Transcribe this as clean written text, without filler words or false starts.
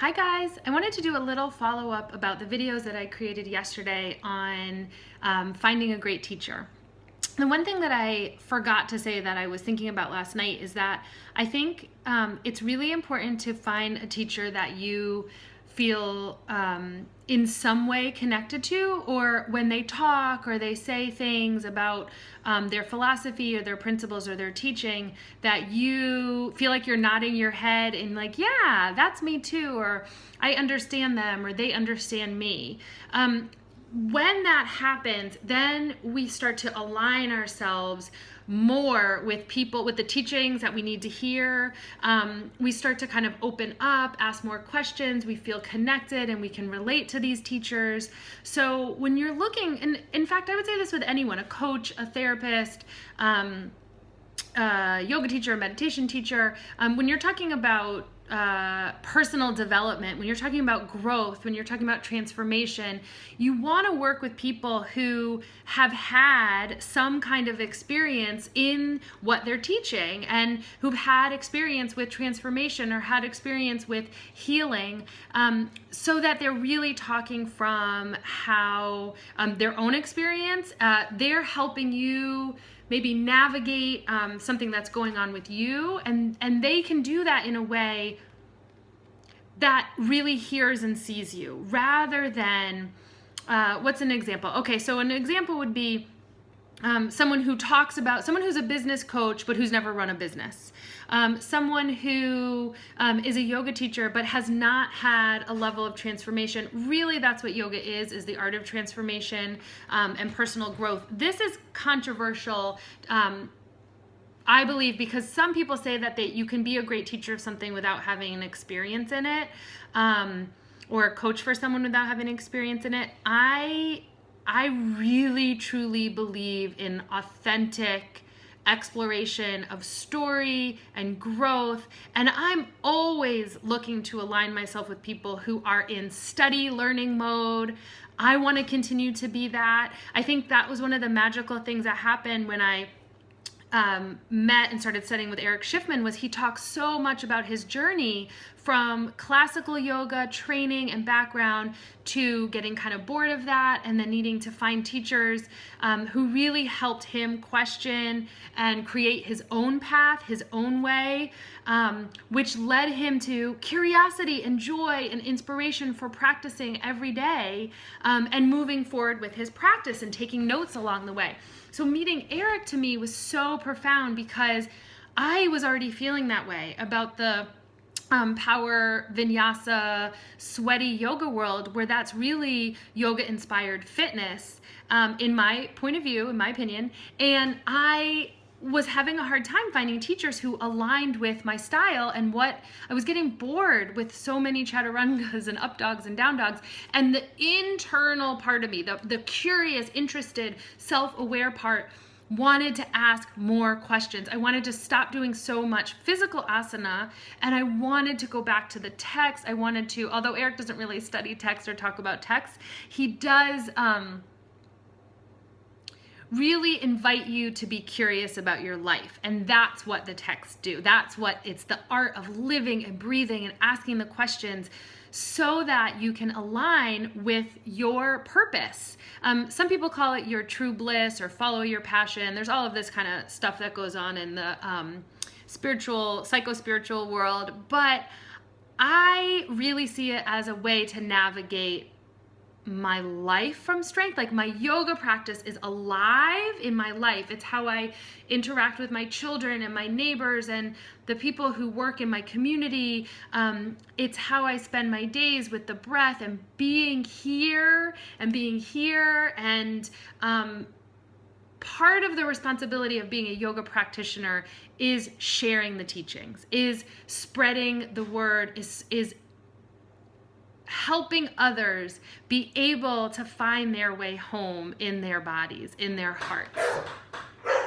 Hi guys, I wanted to do a little follow-up about the videos that I created yesterday on finding a great teacher. The one thing that I forgot to say that I was thinking about last night is that I think it's really important to find a teacher that you feel in some way connected to, or when they talk or they say things about their philosophy or their principles or their teaching, that you feel like you're nodding your head and like, yeah, that's me too, or I understand them or they understand me. When that happens, then we start to align ourselves more with people, with the teachings that we need to hear. We start to kind of open up, ask more questions. We feel connected and we can relate to these teachers. So when you're looking, and in fact, I would say this with anyone, a coach, a therapist, yoga teacher, meditation teacher, when you're talking about personal development, when you're talking about growth, when you're talking about transformation, you want to work with people who have had some kind of experience in what they're teaching and who've had experience with transformation or had experience with healing, so that they're really talking from how their own experience, they're helping you maybe navigate something that's going on with you, and they can do that in a way that really hears and sees you, rather than, what's an example? Okay, so an example would be someone who's a business coach but who's never run a business. Someone who is a yoga teacher but has not had a level of transformation. Really, that's what yoga is the art of transformation and personal growth. This is controversial, I believe, because some people say that you can be a great teacher of something without having an experience in it, or a coach for someone without having experience in it. I really truly believe in authentic exploration of story and growth, and I'm always looking to align myself with people who are in study learning mode. I want to continue to be that. I think that was one of the magical things that happened when I met and started studying with Eric Schiffman. Was he talks so much about his journey from classical yoga training and background to getting kind of bored of that, and then needing to find teachers who really helped him question and create his own path, his own way, which led him to curiosity and joy and inspiration for practicing every day, and moving forward with his practice and taking notes along the way. So meeting Eric to me was so profound, because I was already feeling that way about the power vinyasa sweaty yoga world, where that's really yoga inspired fitness, in my point of view, in my opinion. And I was having a hard time finding teachers who aligned with my style, and what I was getting bored with so many chaturangas and up dogs and down dogs. And the internal part of me, the curious, interested, self-aware part, wanted to ask more questions. I wanted to stop doing so much physical asana, and I wanted to go back to the text. I wanted to, although Eric doesn't really study text or talk about text, he does really invite you to be curious about your life. And that's what the texts do. It's the art of living and breathing and asking the questions so that you can align with your purpose. Some people call it your true bliss or follow your passion. There's all of this kind of stuff that goes on in the psycho-spiritual world, but I really see it as a way to navigate my life from strength. Like, my yoga practice is alive in my life. It's how I interact with my children and my neighbors and the people who work in my community. It's how I spend my days with the breath and being here. And part of the responsibility of being a yoga practitioner is sharing the teachings, is spreading the word, is helping others be able to find their way home in their bodies, in their hearts.